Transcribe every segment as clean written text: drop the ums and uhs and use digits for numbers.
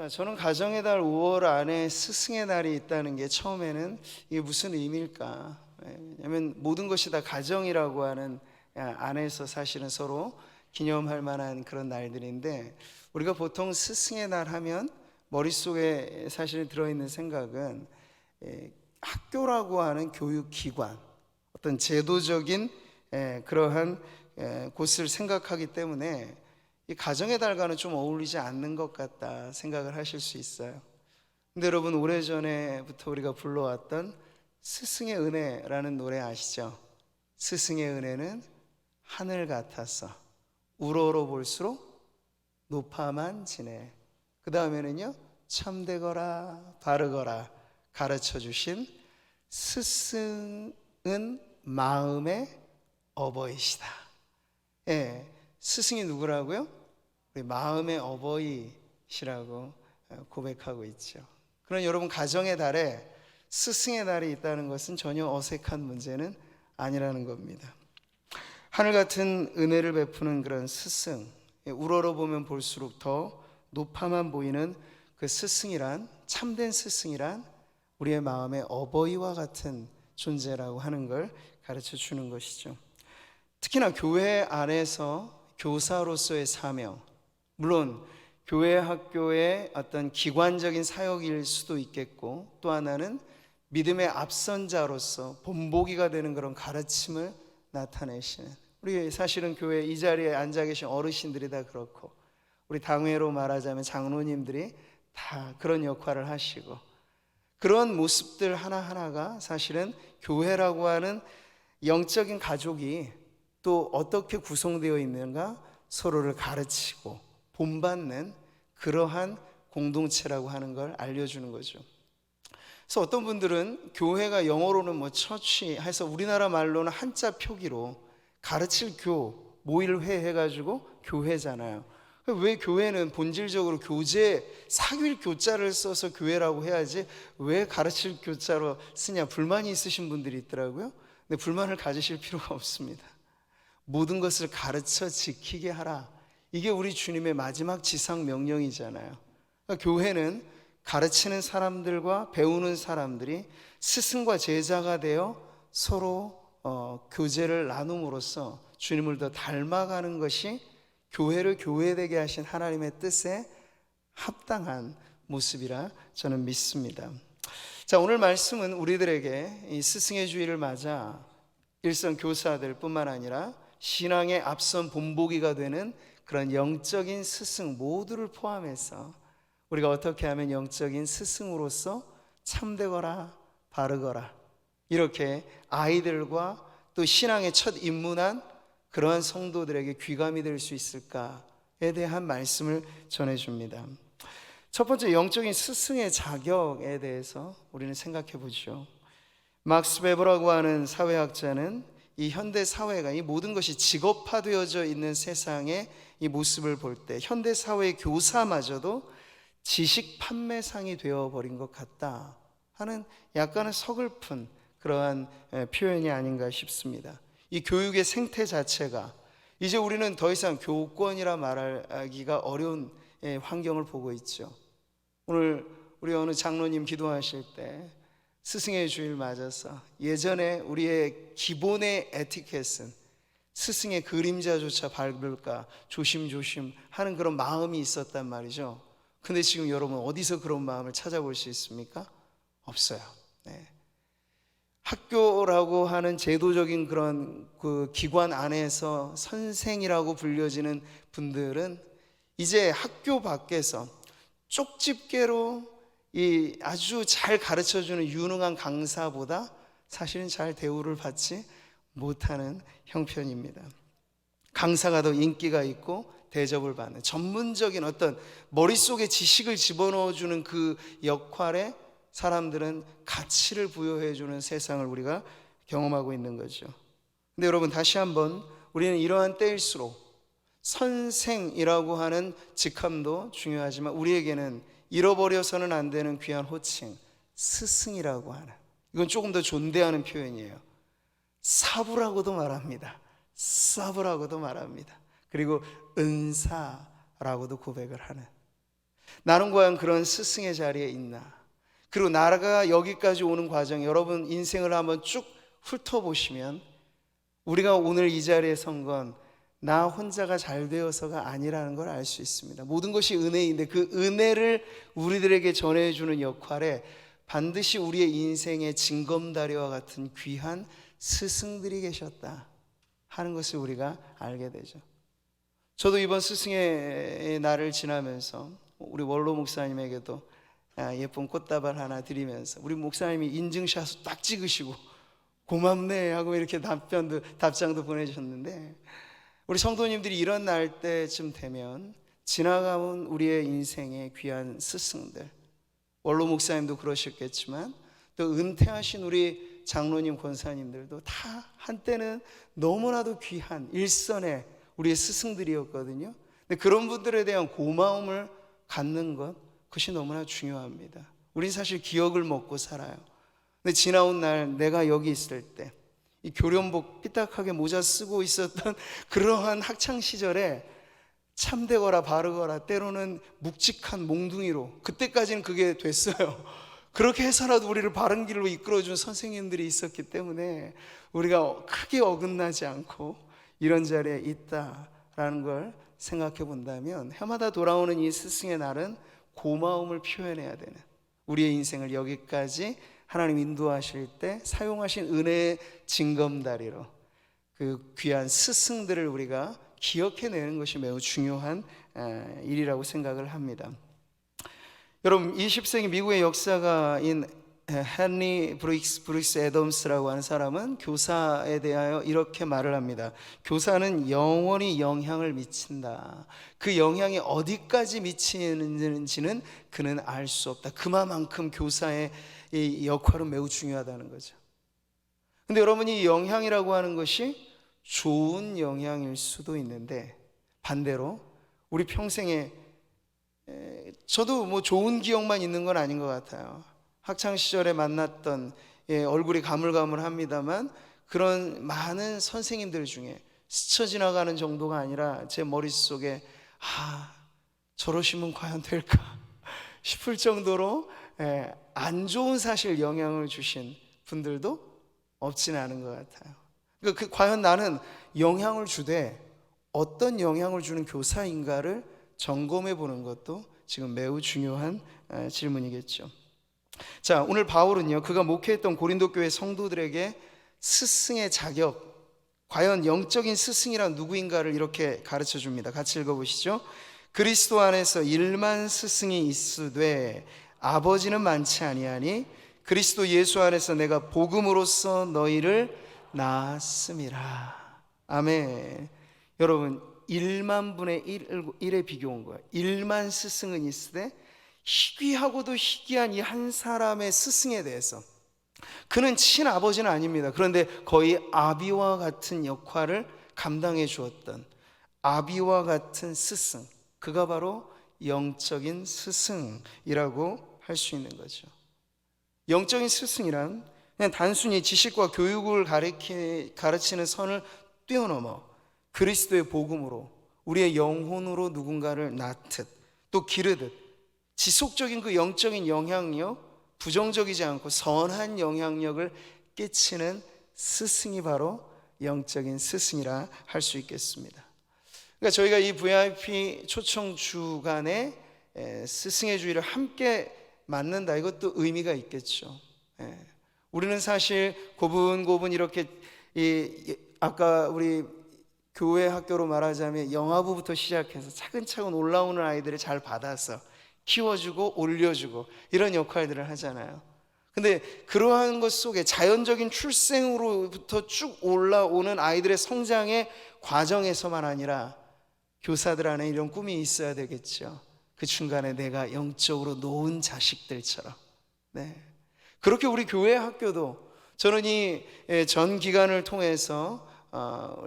자, 저는 가정의 달 5월 안에 스승의 날이 있다는 게 처음에는 이게 무슨 의미일까? 왜냐하면 모든 것이 다 가정이라고 하는 안에서 사실은 서로 기념할 만한 그런 날들인데, 우리가 보통 스승의 날 하면 머릿속에 사실은 들어있는 생각은 학교라고 하는 교육기관, 어떤 제도적인 그러한 곳을 생각하기 때문에 이 가정의 달과는 좀 어울리지 않는 것 같다 생각을 하실 수 있어요. 근데 여러분, 오래전에부터 우리가 불러왔던 스승의 은혜라는 노래 아시죠? 스승의 은혜는 하늘 같아서 우러러 볼수록 높아만 지네. 그 다음에는요, 참되거라 바르거라 가르쳐 주신 스승은 마음의 어버이시다. 스승이 누구라고요? 우리 마음의 어버이시라고 고백하고 있죠. 그럼 여러분, 가정의 달에 스승의 날이 있다는 것은 전혀 어색한 문제는 아니라는 겁니다. 하늘 같은 은혜를 베푸는 그런 스승, 우러러 보면 볼수록 더 높아만 보이는 그 스승이란, 참된 스승이란 우리의 마음의 어버이와 같은 존재라고 하는 걸 가르쳐 주는 것이죠. 특히나 교회 안에서 교사로서의 사명, 물론 교회 학교의 어떤 기관적인 사역일 수도 있겠고, 또 하나는 믿음의 앞선자로서 본보기가 되는 그런 가르침을 나타내시는, 우리 사실은 교회 이 자리에 앉아 계신 어르신들이 다 그렇고, 우리 당회로 말하자면 장로님들이 다 그런 역할을 하시고, 그런 모습들 하나하나가 사실은 교회라고 하는 영적인 가족이 또 어떻게 구성되어 있는가 서로를 가르치고 본받는 그러한 공동체라고 하는 걸 알려주는 거죠. 그래서 어떤 분들은 교회가 영어로는 뭐 처치 해서 우리나라 말로는 한자 표기로 가르칠 교, 모일회 해가지고 교회잖아요. 왜 교회는 본질적으로 교제, 사귈 교자를 써서 교회라고 해야지 왜 가르칠 교자로 쓰냐, 불만이 있으신 분들이 있더라고요. 근데 불만을 가지실 필요가 없습니다. 모든 것을 가르쳐 지키게 하라, 이게 우리 주님의 마지막 지상 명령이잖아요. 그러니까 교회는 가르치는 사람들과 배우는 사람들이 스승과 제자가 되어 서로 교제를 나눔으로써 주님을 더 닮아가는 것이 교회를 교회되게 하신 하나님의 뜻에 합당한 모습이라 저는 믿습니다. 자, 오늘 말씀은 우리들에게 이 스승의 주일을 맞아 일선 교사들 뿐만 아니라 신앙의 앞선 본보기가 되는 그런 영적인 스승 모두를 포함해서 우리가 어떻게 하면 영적인 스승으로서 참되거라 바르거라, 이렇게 아이들과 또 신앙의 첫 입문한 그러한 성도들에게 귀감이 될 수 있을까에 대한 말씀을 전해줍니다. 첫 번째, 영적인 스승의 자격에 대해서 우리는 생각해 보죠. 막스 베버라고 하는 사회학자는 이 현대 사회가, 이 모든 것이 직업화되어져 있는 세상의 이 모습을 볼 때 현대 사회의 교사마저도 지식 판매상이 되어버린 것 같다 하는 약간은 서글픈 그러한 표현이 아닌가 싶습니다. 이 교육의 생태 자체가 이제 우리는 더 이상 교권이라 말하기가 어려운 환경을 보고 있죠. 오늘 우리 어느 장로님 기도하실 때 스승의 주일 맞아서 예전에 우리의 기본의 에티켓은 스승의 그림자조차 밟을까 조심조심 하는 그런 마음이 있었단 말이죠. 근데 지금 여러분, 어디서 그런 마음을 찾아볼 수 있습니까? 없어요. 학교라고 하는 제도적인 그런 그 기관 안에서 선생이라고 불려지는 분들은 이제 학교 밖에서 쪽집게로 이 아주 잘 가르쳐주는 유능한 강사보다 사실은 잘 대우를 받지 못하는 형편입니다. 강사가 더 인기가 있고 대접을 받는, 전문적인 어떤 머릿속에 지식을 집어넣어주는 그 역할에 사람들은 가치를 부여해주는 세상을 우리가 경험하고 있는 거죠. 근데 여러분, 다시 한번 우리는 이러한 때일수록 선생이라고 하는 직함도 중요하지만 우리에게는 잃어버려서는 안 되는 귀한 호칭, 스승이라고 하는, 이건 조금 더 존대하는 표현이에요. 사부라고도 말합니다. 사부라고도 말합니다. 그리고 은사라고도 고백을 하는, 나는 과연 그런 스승의 자리에 있나? 그리고 나라가 여기까지 오는 과정, 여러분 인생을 한번 쭉 훑어보시면 우리가 오늘 이 자리에 선 건 나 혼자가 잘 되어서가 아니라는 걸 알 수 있습니다. 모든 것이 은혜인데 그 은혜를 우리들에게 전해주는 역할에 반드시 우리의 인생의 징검다리와 같은 귀한 스승들이 계셨다 하는 것을 우리가 알게 되죠. 저도 이번 스승의 날을 지나면서 우리 원로 목사님에게도 예쁜 꽃다발 하나 드리면서 우리 목사님이 인증샷을 딱 찍으시고 고맙네 하고 이렇게 답장도 보내주셨는데, 우리 성도님들이 이런 날 때쯤 되면 지나가온 우리의 인생의 귀한 스승들, 원로 목사님도 그러셨겠지만 또 은퇴하신 우리 장로님 권사님들도 다 한때는 너무나도 귀한 일선의 우리의 스승들이었거든요. 근데 그런 분들에 대한 고마움을 갖는 것, 그것이 너무나 중요합니다. 우린 사실 기억을 먹고 살아요. 근데 지나온 날 내가 여기 있을 때 이 교련복 삐딱하게 모자 쓰고 있었던 그러한 학창 시절에 참되거라 바르거라 때로는 묵직한 몽둥이로, 그때까지는 그게 됐어요. 그렇게 해서라도 우리를 바른 길로 이끌어준 선생님들이 있었기 때문에 우리가 크게 어긋나지 않고 이런 자리에 있다라는 걸 생각해 본다면, 해마다 돌아오는 이 스승의 날은 고마움을 표현해야 되는, 우리의 인생을 여기까지 하나님 인도하실 때 사용하신 은혜의 징검다리로 그 귀한 스승들을 우리가 기억해내는 것이 매우 중요한 일이라고 생각을 합니다. 여러분, 20세기 미국의 역사가인 헨리 브룩스 애덤스라고 하는 사람은 교사에 대하여 이렇게 말을 합니다. 교사는 영원히 영향을 미친다. 그 영향이 어디까지 미치는지는 그는 알 수 없다. 그만큼 교사의 이 역할은 매우 중요하다는 거죠. 근데 여러분, 이 영향이라고 하는 것이 좋은 영향일 수도 있는데 반대로 우리 평생에 저도 뭐 좋은 기억만 있는 건 아닌 것 같아요. 학창 시절에 만났던, 얼굴이 가물가물합니다만 그런 많은 선생님들 중에 스쳐 지나가는 정도가 아니라 제 머릿속에 저러시면 과연 될까 싶을 정도로 안 좋은 사실 영향을 주신 분들도 없지는 않은 것 같아요. 그러니까 과연 나는 영향을 주되 어떤 영향을 주는 교사인가를 점검해 보는 것도 지금 매우 중요한 질문이겠죠. 자, 오늘 바울은요, 그가 목회했던 고린도 교회 성도들에게 스승의 자격, 과연 영적인 스승이란 누구인가를 이렇게 가르쳐 줍니다. 같이 읽어보시죠. 그리스도 안에서 일만 스승이 있으되 아버지는 많지 아니하니 그리스도 예수 안에서 내가 복음으로써 너희를 낳았음이라. 아멘. 여러분, 1만 분의 1에 비교한 거예요. 1만 스승은 있으되 희귀하고도 희귀한 이 한 사람의 스승에 대해서, 그는 친아버지는 아닙니다. 그런데 거의 아비와 같은 역할을 감당해 주었던 아비와 같은 스승, 그가 바로 영적인 스승이라고 할 수 있는 거죠. 영적인 스승이란 그냥 단순히 지식과 교육을 가르치는 선을 뛰어넘어 그리스도의 복음으로 우리의 영혼으로 누군가를 낳듯 또 기르듯 지속적인 그 영적인 영향력, 부정적이지 않고 선한 영향력을 끼치는 스승이 바로 영적인 스승이라 할 수 있겠습니다. 그러니까 저희가 이 VIP 초청 주간에 스승의 주일을 함께 맞는다, 이것도 의미가 있겠죠. 우리는 사실 고분고분 이렇게 아까 우리 교회 학교로 말하자면 영아부부터 시작해서 차근차근 올라오는 아이들을 잘 받아서 키워주고 올려주고 이런 역할들을 하잖아요. 근데 그러한 것 속에 자연적인 출생으로부터 쭉 올라오는 아이들의 성장의 과정에서만 아니라 교사들 안에 이런 꿈이 있어야 되겠죠. 그 중간에 내가 영적으로 놓은 자식들처럼. 그렇게 우리 교회 학교도, 저는 이 전 기간을 통해서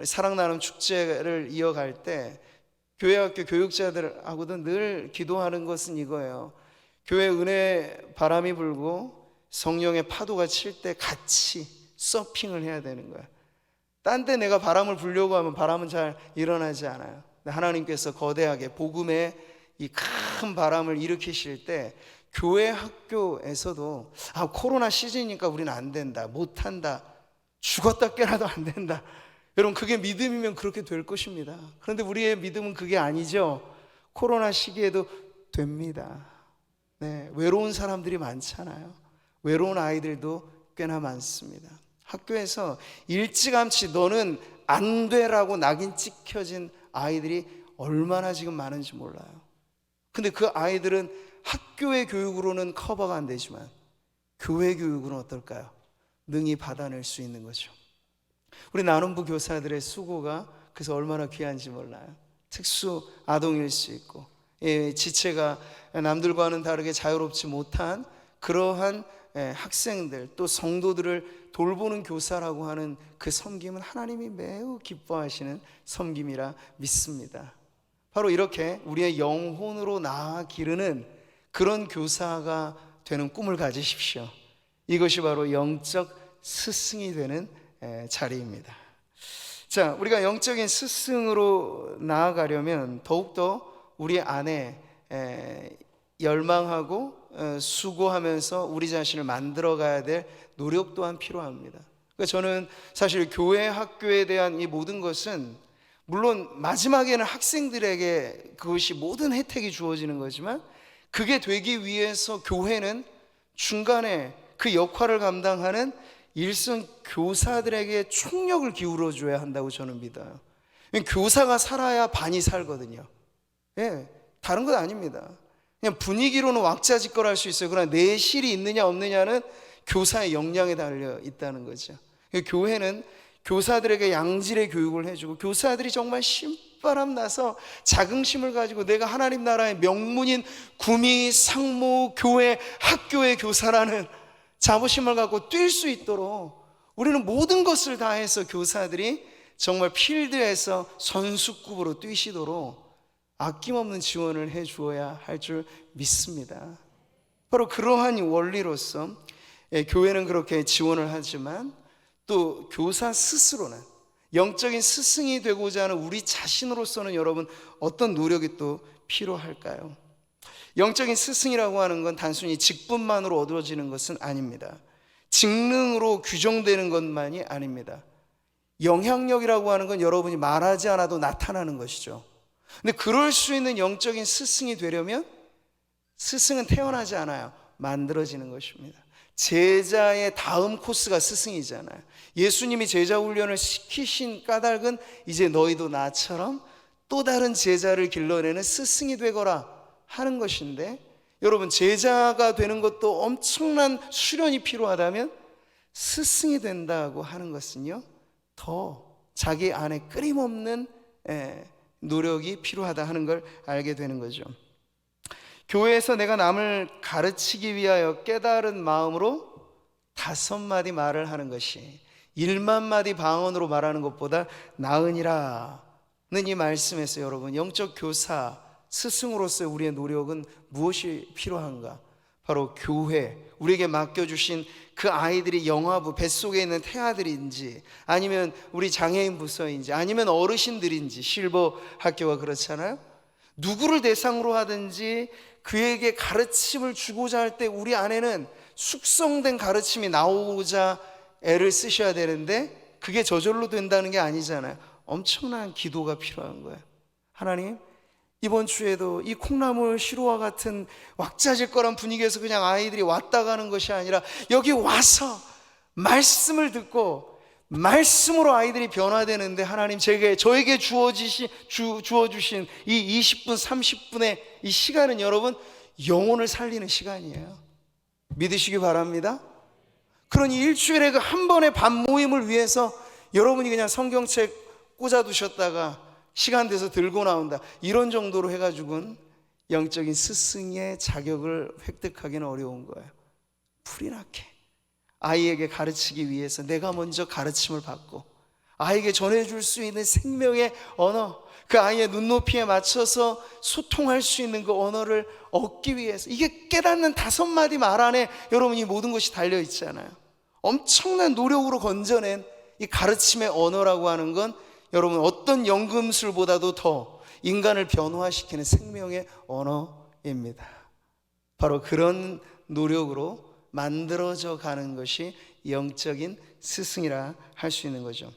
사랑 나눔 축제를 이어갈 때 교회 학교 교육자들하고도 늘 기도하는 것은 이거예요. 교회 은혜 바람이 불고 성령의 파도가 칠 때 같이 서핑을 해야 되는 거야. 딴 데 내가 바람을 불려고 하면 바람은 잘 일어나지 않아요. 하나님께서 거대하게 복음의 이 큰 바람을 일으키실 때 교회 학교에서도 코로나 시즌이니까 우리는 안 된다, 못한다, 죽었다 깨나도 안 된다. 여러분, 그게 믿음이면 그렇게 될 것입니다. 그런데 우리의 믿음은 그게 아니죠. 코로나 시기에도 됩니다. 네, 외로운 사람들이 많잖아요. 외로운 아이들도 꽤나 많습니다. 학교에서 일찌감치 너는 안 돼라고 낙인 찍혀진 아이들이 얼마나 지금 많은지 몰라요. 근데 그 아이들은 학교의 교육으로는 커버가 안 되지만 교회 교육은 어떨까요? 능히 받아낼 수 있는 거죠. 우리 나눔부 교사들의 수고가 그래서 얼마나 귀한지 몰라요. 특수 아동일 수 있고, 지체가 남들과는 다르게 자유롭지 못한 그러한 학생들, 또 성도들을 돌보는 교사라고 하는 그 섬김은 하나님이 매우 기뻐하시는 섬김이라 믿습니다. 바로 이렇게 우리의 영혼으로 나아 기르는 그런 교사가 되는 꿈을 가지십시오. 이것이 바로 영적 스승이 되는 자리입니다. 자, 우리가 영적인 스승으로 나아가려면 더욱더 우리 안에 열망하고 수고하면서 우리 자신을 만들어 가야 될 노력 또한 필요합니다. 그러니까 저는 사실 교회 학교에 대한 이 모든 것은 물론 마지막에는 학생들에게 그것이 모든 혜택이 주어지는 거지만 그게 되기 위해서 교회는 중간에 그 역할을 감당하는 일선 교사들에게 총력을 기울여 줘야 한다고 저는 믿어요. 교사가 살아야 반이 살거든요. 다른 건 아닙니다. 그냥 분위기로는 왁자지껄할 수 있어요. 그러나 내실이 있느냐 없느냐는 교사의 역량에 달려 있다는 거죠. 교회는 교사들에게 양질의 교육을 해주고 교사들이 정말 신바람 나서 자긍심을 가지고 내가 하나님 나라의 명문인 구미, 상무, 교회, 학교의 교사라는 자부심을 갖고 뛸 수 있도록 우리는 모든 것을 다해서 교사들이 정말 필드에서 선수급으로 뛰시도록 아낌없는 지원을 해 주어야 할 줄 믿습니다. 바로 그러한 원리로서 교회는 그렇게 지원을 하지만 또 교사 스스로는 영적인 스승이 되고자 하는 우리 자신으로서는 여러분 어떤 노력이 또 필요할까요? 영적인 스승이라고 하는 건 단순히 직분만으로 얻어지는 것은 아닙니다. 직능으로 규정되는 것만이 아닙니다. 영향력이라고 하는 건 여러분이 말하지 않아도 나타나는 것이죠. 근데 그럴 수 있는 영적인 스승이 되려면 스승은 태어나지 않아요. 만들어지는 것입니다. 제자의 다음 코스가 스승이잖아요. 예수님이 제자 훈련을 시키신 까닭은 이제 너희도 나처럼 또 다른 제자를 길러내는 스승이 되거라 하는 것인데, 여러분 제자가 되는 것도 엄청난 수련이 필요하다면 스승이 된다고 하는 것은요 더 자기 안에 끊임없는 노력이 필요하다 하는 걸 알게 되는 거죠. 교회에서 내가 남을 가르치기 위하여 깨달은 마음으로 5마디 말을 하는 것이 1만 마디 방언으로 말하는 것보다 나으니라는 이 말씀에서 여러분 영적 교사 스승으로서의 우리의 노력은 무엇이 필요한가? 바로 교회, 우리에게 맡겨주신 그 아이들이 영화부 뱃속에 있는 태아들인지 아니면 우리 장애인 부서인지 아니면 어르신들인지, 실버 학교가 그렇잖아요. 누구를 대상으로 하든지 그에게 가르침을 주고자 할 때 우리 안에는 숙성된 가르침이 나오고자 애를 쓰셔야 되는데 그게 저절로 된다는 게 아니잖아요. 엄청난 기도가 필요한 거예요. 하나님, 이번 주에도 이 콩나물 시루와 같은 왁자질껄한 분위기에서 그냥 아이들이 왔다 가는 것이 아니라 여기 와서 말씀을 듣고 말씀으로 아이들이 변화되는데 하나님 저에게 주어주신 이 20분 30분의 이 시간은 여러분 영혼을 살리는 시간이에요. 믿으시기 바랍니다. 그러니 일주일에 그 한 번의 밤 모임을 위해서 여러분이 그냥 성경책 꽂아두셨다가 시간 돼서 들고 나온다 이런 정도로 해가지고는 영적인 스승의 자격을 획득하기는 어려운 거예요. 불이 나게 아이에게 가르치기 위해서 내가 먼저 가르침을 받고 아이에게 전해줄 수 있는 생명의 언어, 그 아이의 눈높이에 맞춰서 소통할 수 있는 그 언어를 얻기 위해서, 이게 깨닫는 5마디 말 안에 여러분 이 모든 것이 달려있잖아요. 엄청난 노력으로 건져낸 이 가르침의 언어라고 하는 건 여러분 어떤 연금술보다도 더 인간을 변화시키는 생명의 언어입니다. 바로 그런 노력으로 만들어져 가는 것이 영적인 스승이라 할 수 있는 거죠.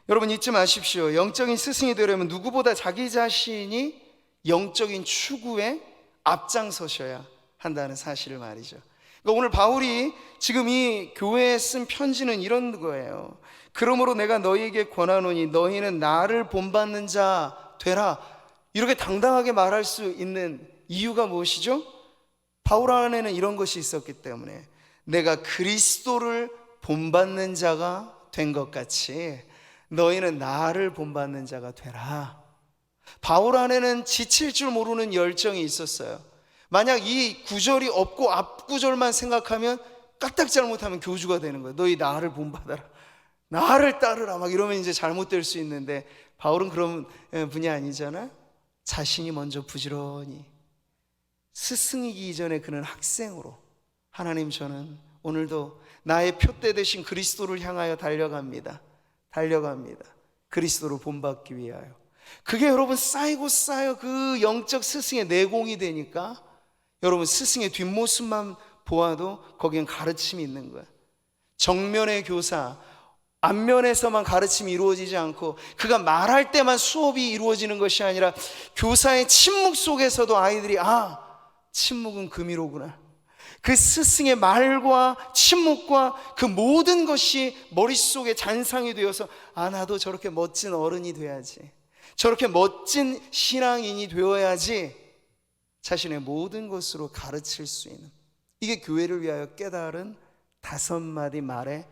여러분 잊지 마십시오. 영적인 스승이 되려면 누구보다 자기 자신이 영적인 추구에 앞장서셔야 한다는 사실을 말이죠. 그러니까 오늘 바울이 지금 이 교회에 쓴 편지는 이런 거예요. 그러므로 내가 너희에게 권하노니 너희는 나를 본받는 자 되라. 이렇게 당당하게 말할 수 있는 이유가 무엇이죠? 바울 안에는 이런 것이 있었기 때문에 내가 그리스도를 본받는 자가 된 것 같이 너희는 나를 본받는 자가 되라. 바울 안에는 지칠 줄 모르는 열정이 있었어요. 만약 이 구절이 없고 앞 구절만 생각하면 까딱 잘못하면 교주가 되는 거예요. 너희 나를 본받아라, 나를 따르라 막 이러면 이제 잘못될 수 있는데 바울은 그런 분이 아니잖아. 자신이 먼저 부지런히 스승이기 이전에 그는 학생으로 하나님 저는 오늘도 나의 표대 되신 그리스도를 향하여 달려갑니다. 그리스도를 본받기 위하여. 그게 여러분 쌓이고 쌓여 그 영적 스승의 내공이 되니까 여러분 스승의 뒷모습만 보아도 거기엔 가르침이 있는 거야. 정면의 교사, 앞면에서만 가르침이 이루어지지 않고 그가 말할 때만 수업이 이루어지는 것이 아니라 교사의 침묵 속에서도 아이들이 침묵은 금이로구나. 그 스승의 말과 침묵과 그 모든 것이 머릿속에 잔상이 되어서 나도 저렇게 멋진 어른이 돼야지, 저렇게 멋진 신앙인이 되어야지 자신의 모든 것으로 가르칠 수 있는, 이게 교회를 위하여 깨달은 5마디 말의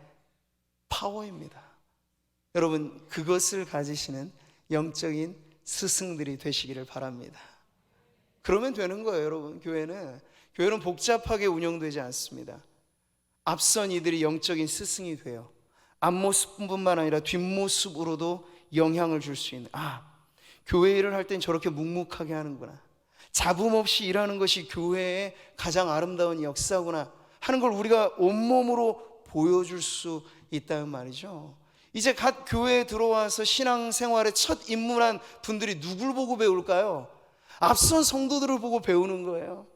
파워입니다. 여러분 그것을 가지시는 영적인 스승들이 되시기를 바랍니다. 그러면 되는 거예요. 여러분 교회는 복잡하게 운영되지 않습니다. 앞선 이들이 영적인 스승이 돼요. 앞모습뿐만 아니라 뒷모습으로도 영향을 줄 수 있는, 교회 일을 할 땐 저렇게 묵묵하게 하는구나, 잡음 없이 일하는 것이 교회의 가장 아름다운 역사구나 하는 걸 우리가 온몸으로 보여줄 수 있다는 말이죠. 이제 갓 교회에 들어와서 신앙생활에 첫 입문한 분들이 누굴 보고 배울까요? 앞선 성도들을 보고 배우는 거예요.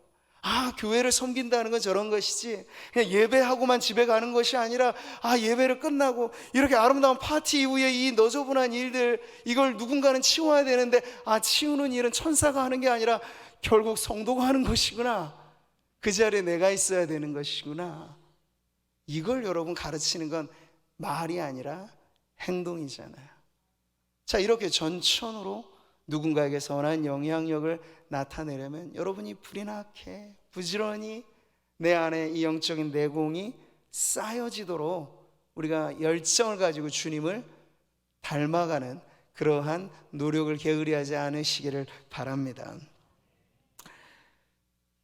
교회를 섬긴다는 건 저런 것이지, 그냥 예배하고만 집에 가는 것이 아니라 예배를 끝나고 이렇게 아름다운 파티 이후에 이 너저분한 일들, 이걸 누군가는 치워야 되는데 치우는 일은 천사가 하는 게 아니라 결국 성도가 하는 것이구나, 그 자리에 내가 있어야 되는 것이구나, 이걸 여러분 가르치는 건 말이 아니라 행동이잖아요. 자, 이렇게 전천후로 누군가에게 선한 영향력을 나타내려면 여러분이 불이 나게 부지런히 내 안에 이 영적인 내공이 쌓여지도록 우리가 열정을 가지고 주님을 닮아가는 그러한 노력을 게으리하지 않으시기를 바랍니다.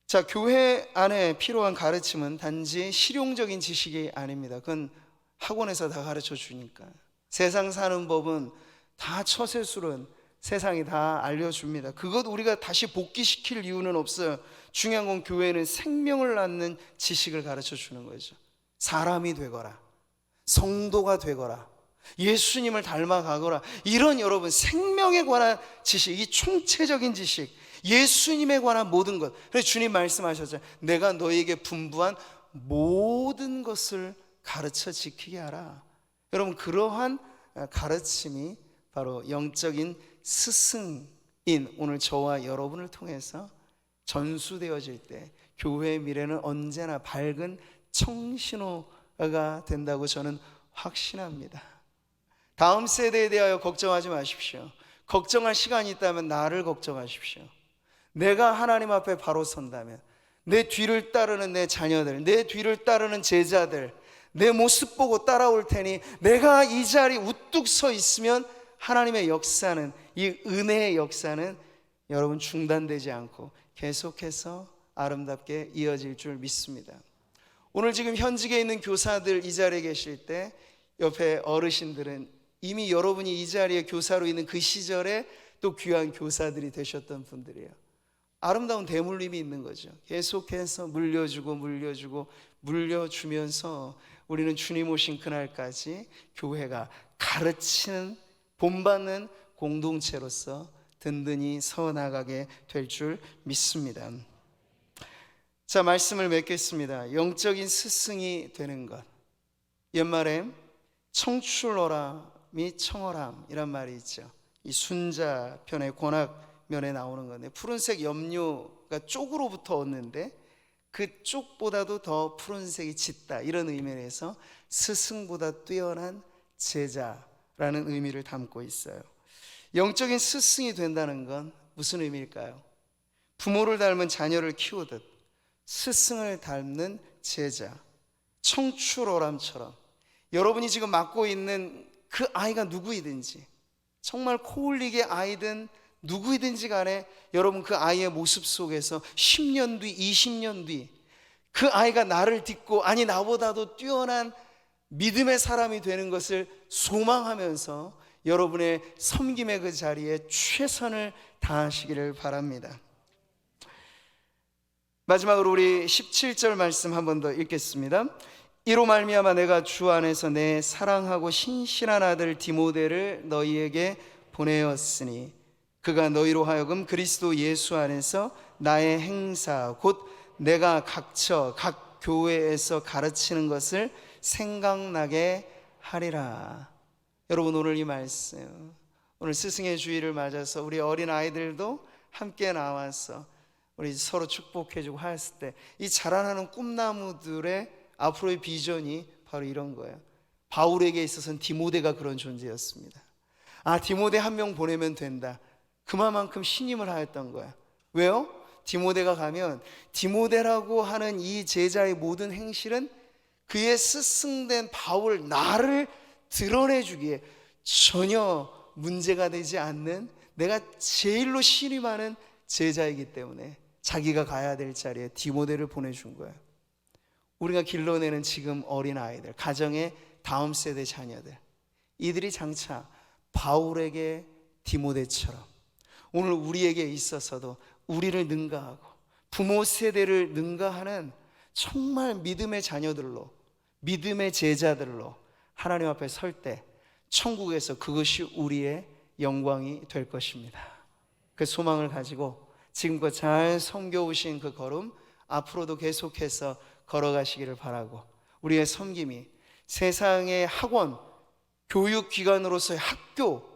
자, 교회 안에 필요한 가르침은 단지 실용적인 지식이 아닙니다. 그건 학원에서 다 가르쳐 주니까. 세상 사는 법은 다 처세술은 세상이 다 알려줍니다. 그것 우리가 다시 복기시킬 이유는 없어요. 중요한 건 교회는 생명을 낳는 지식을 가르쳐 주는 거죠. 사람이 되거라, 성도가 되거라, 예수님을 닮아가거라, 이런 여러분 생명에 관한 지식, 이 총체적인 지식, 예수님에 관한 모든 것. 그래서 주님 말씀하셨죠. 내가 너에게 분부한 모든 것을 가르쳐 지키게 하라. 여러분 그러한 가르침이 바로 영적인 스승인 오늘 저와 여러분을 통해서 전수되어질 때 교회의 미래는 언제나 밝은 청신호가 된다고 저는 확신합니다. 다음 세대에 대하여 걱정하지 마십시오. 걱정할 시간이 있다면 나를 걱정하십시오. 내가 하나님 앞에 바로 선다면 내 뒤를 따르는 내 자녀들, 내 뒤를 따르는 제자들, 내 모습 보고 따라올 테니 내가 이 자리 우뚝 서 있으면 하나님의 역사는, 이 은혜의 역사는 여러분 중단되지 않고 계속해서 아름답게 이어질 줄 믿습니다. 오늘 지금 현직에 있는 교사들 이 자리에 계실 때 옆에 어르신들은 이미 여러분이 이 자리에 교사로 있는 그 시절에 또 귀한 교사들이 되셨던 분들이에요. 아름다운 대물림이 있는 거죠. 계속해서 물려주면서 우리는 주님 오신 그날까지 교회가 가르치는, 본받는 공동체로서 든든히 서 나가게 될 줄 믿습니다. 자, 말씀을 맺겠습니다. 영적인 스승이 되는 것. 옛말에 청출어람이 청어람이란 말이 있죠. 이 순자 편의 권학면에 나오는 건데, 푸른색 염료가 쪽으로부터 얻는데 그 쪽보다도 더 푸른색이 짙다, 이런 의미에서 스승보다 뛰어난 제자라는 의미를 담고 있어요. 영적인 스승이 된다는 건 무슨 의미일까요? 부모를 닮은 자녀를 키우듯 스승을 닮는 제자, 청출어람처럼 여러분이 지금 맡고 있는 그 아이가 누구이든지, 정말 코올리게 아이든 누구이든지 간에 여러분 그 아이의 모습 속에서 10년 뒤, 20년 뒤 그 아이가 나를 딛고, 아니 나보다도 뛰어난 믿음의 사람이 되는 것을 소망하면서 여러분의 섬김의 그 자리에 최선을 다하시기를 바랍니다. 마지막으로 우리 17절 말씀 한 번 더 읽겠습니다. 이로 말미암아 내가 주 안에서 내 사랑하고 신실한 아들 디모데를 너희에게 보내었으니 그가 너희로 하여금 그리스도 예수 안에서 나의 행사 곧 내가 각처 각 교회에서 가르치는 것을 생각나게 하리라. 여러분, 오늘 이 말씀, 오늘 스승의 주일을 맞아서 우리 어린 아이들도 함께 나와서 우리 서로 축복해주고 했을 때 이 자라나는 꿈나무들의 앞으로의 비전이 바로 이런 거예요. 바울에게 있어서는 디모데가 그런 존재였습니다. 아, 디모데 한 명 보내면 된다. 그만큼 신임을 하였던 거야. 왜요? 디모데가 가면 디모데라고 하는 이 제자의 모든 행실은 그의 스승된 바울 나를 드러내주기에 전혀 문제가 되지 않는, 내가 제일로 신임하는 제자이기 때문에 자기가 가야 될 자리에 디모데를 보내준 거예요. 우리가 길러내는 지금 어린 아이들, 가정의 다음 세대 자녀들, 이들이 장차 바울에게 디모데처럼 오늘 우리에게 있어서도 우리를 능가하고 부모 세대를 능가하는 정말 믿음의 자녀들로, 믿음의 제자들로 하나님 앞에 설 때 천국에서 그것이 우리의 영광이 될 것입니다. 그 소망을 가지고 지금껏 잘 섬겨오신 그 걸음 앞으로도 계속해서 걸어가시기를 바라고, 우리의 섬김이 세상의 학원, 교육기관으로서의 학교,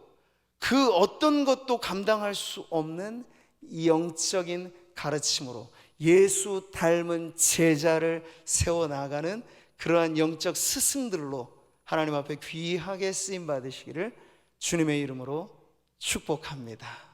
그 어떤 것도 감당할 수 없는 이 영적인 가르침으로 예수 닮은 제자를 세워나가는 그러한 영적 스승들로 하나님 앞에 귀하게 쓰임 받으시기를 주님의 이름으로 축복합니다.